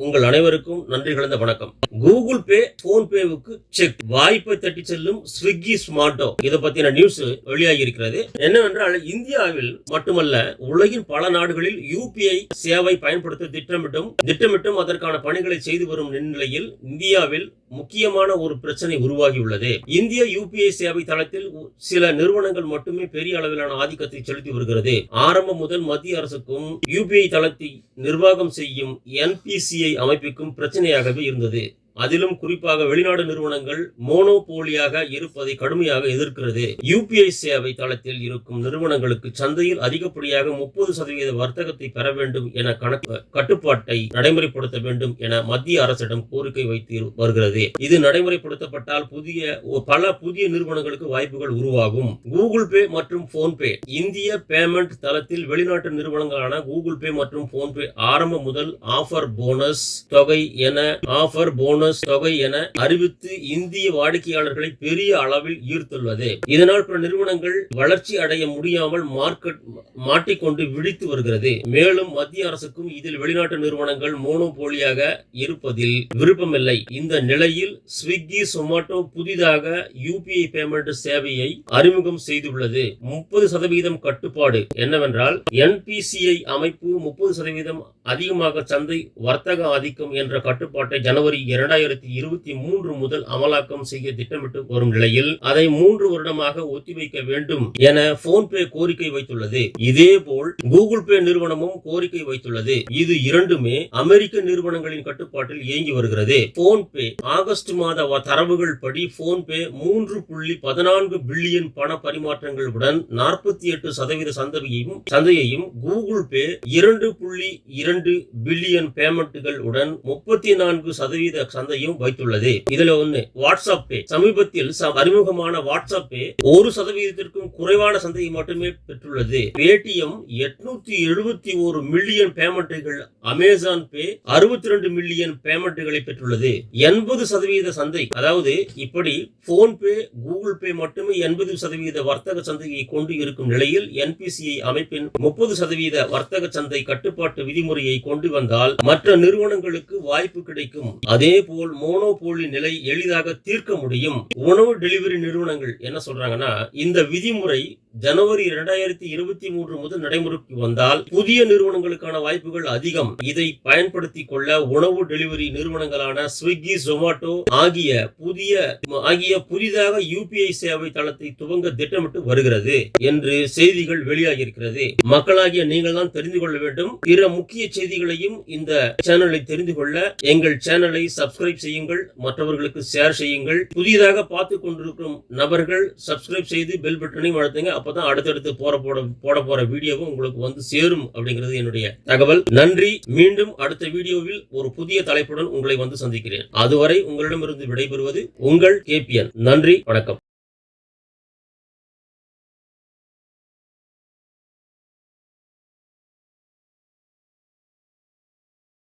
உங்கள் அனைவருக்கும் நன்றி கலந்த வணக்கம். கூகுள் பே, போன்பேவுக்கு செக், வாய்ப்பை தட்டி செல்லும் ஸ்விக்கி, ஸ்மார்ட்டோ இதை பத்தின நியூஸ் வெளியாகி இருக்கிறது. என்னவென்றால், இந்தியாவில் மட்டுமல்ல, உலகின் பல நாடுகளில் யூபிஐ சேவை பயன்படுத்த திட்டமிட்டும் அதற்கான பணிகளை செய்து வரும் நிலையில் இந்தியாவில் முக்கியமான ஒரு பிரச்சனை உருவாகியுள்ளது. இந்திய யூபிஐ சேவை தளத்தில் சில நிறுவனங்கள் மட்டுமே பெரிய அளவிலான ஆதிக்கத்தை செலுத்தி வருகிறது. ஆரம்பம் முதல் மத்திய அரசுக்கும் யூபிஐ தளத்தை நிர்வாகம் செய்யும் என்பிசிஐ அமைப்புக்கும் பிரச்சனையாகவே இருந்தது. அதிலும் குறிப்பாக வெளிநாடு நிறுவனங்கள் மோனோபோலியாக இருப்பதை கடுமையாக எதிர்க்கிறது. யூபிஐ சேவை தளத்தில் இருக்கும் நிறுவனங்களுக்கு சந்தையில் அதிகப்படியாக 30% வர்த்தகத்தை பெற வேண்டும் என கட்டுப்பாட்டை நடைமுறைப்படுத்த வேண்டும் என மத்திய அரசிடம் கோரிக்கை வைத்து வருகிறது. இது நடைமுறைப்படுத்தப்பட்டால் பல புதிய நிறுவனங்களுக்கு வாய்ப்புகள் உருவாகும். கூகுள் பே மற்றும் போன்பே இந்திய பேமெண்ட் தளத்தில் வெளிநாட்டு நிறுவனங்களான கூகுள் பே மற்றும் போன்பே ஆரம்பம் முதல் ஆஃபர் போனஸ் தொகை என அறிவித்து இந்திய வாடிக்கையாளர்களை பெரிய அளவில் ஈர்த்துள்ளது. இதனால் பிற நிறுவனங்கள் வளர்ச்சி அடைய முடியாமல் மாட்டிக்கொண்டு விழித்து வருகிறது. மேலும் மத்திய அரசுக்கும் இதில் வெளிநாட்டு நிறுவனங்கள் மோனோபோலியாக இருப்பதில் விருப்பமில்லை. இந்த நிலையில் ஸ்விக்கி, சொமாட்டோ புதிதாக யூபிஐ பேமெண்ட் சேவையை அறிமுகம் செய்துள்ளது. 30% கட்டுப்பாடு என்னவென்றால், என்பிசிஐ அமைப்பு 30% அதிகமாக சந்தை வர்த்தக ஆதிக்கம் என்ற கட்டுப்பாட்டை ஜனவரி 2023 முதல் அமலாக்கம் செய்ய திட்டமிட்டு வரும் நிலையில் அதை 3 வருடமாக ஒத்திவைக்க வேண்டும் என போன்பே கோரிக்கை வைத்துள்ளது. இதேபோல் கூகுள் பே நிறுவனமும் கோரிக்கை வைத்துள்ளது. இது இரண்டுமே அமெரிக்க நிறுவனங்களின் கட்டுப்பாட்டில் இயங்கி வருகிறது. போன்பே ஆகஸ்ட் மாத தரவுகள் படி போன்பே 3.14 பில்லியன் பண பரிமாற்றங்களுடன் 48% சந்தையையும், கூகுள் பே 2.2 பில்லியன் பேமெண்ட்கள் உடன் 34% சந்தையும் வைத்துள்ளது. இதுல ஒண்ணு வாட்ஸ்அப் பே. சமீபத்தில் அறிமுகமான வாட்ஸ்அப் பே 1% குறைவான சந்தையை மட்டுமே பெற்றுள்ளது. பேடிஎம் 871 மில்லியன் பேமெண்ட்கள், அமேசான் பே 62 மில்லியன் பேமெண்ட்களை பெற்றுள்ளது. 80% சந்தை, அதாவது இப்படி போன்பே, கூகுள் பே மட்டுமே 80% வர்த்தக சந்தையை கொண்டு இருக்கும் நிலையில் என்பிசிஐ அமைப்பின் 30% வர்த்தக சந்தை கட்டுப்பாட்டு விதிமுறையை கொண்டு வந்தால் மற்ற நிறுவனங்களுக்கு வாய்ப்பு கிடைக்கும். அதே போல் மோனோபோலி நிலை எளிதாக தீர்க்க முடியும். உணவு டெலிவரி நிறுவனங்கள் என்ன சொல்றாங்கன்னா, இந்த விதிமுறை ஜனவரி 2023 முதல் நடைமுறைக்கு வந்தால் புதிய நிறுவனங்களுக்கான வாய்ப்புகள் அதிகம். இதை பயன்படுத்திக் கொள்ள உணவு டெலிவரி நிறுவனங்களான ஸ்விக்கி, zomatto ஆகிய புதிதாக யூபிஐ சேவை தளத்தை துவங்க திட்டமிட்டு வருகிறது என்று செய்திகள் வெளியாகியிருக்கிறது. மக்களாகிய நீங்கள் தான் தெரிந்து கொள்ள வேண்டும். பிற முக்கிய செய்திகளையும் இந்த சேனலை தெரிந்து கொள்ள எங்கள் சேனலை சப்ஸ்கிரைப் செய்யுங்கள், மற்றவர்களுக்கு ஷேர் செய்யுங்கள். புதிதாக பார்த்து கொண்டிருக்கும் நபர்கள் சப்ஸ்கிரைப் செய்து பெல் பட்டனையும் அழுத்துங்க. அப்பதான் அடுத்தடுத்து போட போற வீடியோவும் உங்களுக்கு வந்து சேரும் அப்படிங்கிறது என்னுடைய தகவல். நன்றி. மீண்டும் அடுத்த வீடியோவில் ஒரு புதிய தலைப்புடன் உங்களை வந்து சந்திக்கிறேன். அதுவரை உங்களிடமிருந்து விடைபெறுவது உங்கள் KPN. நன்றி, வணக்கம்.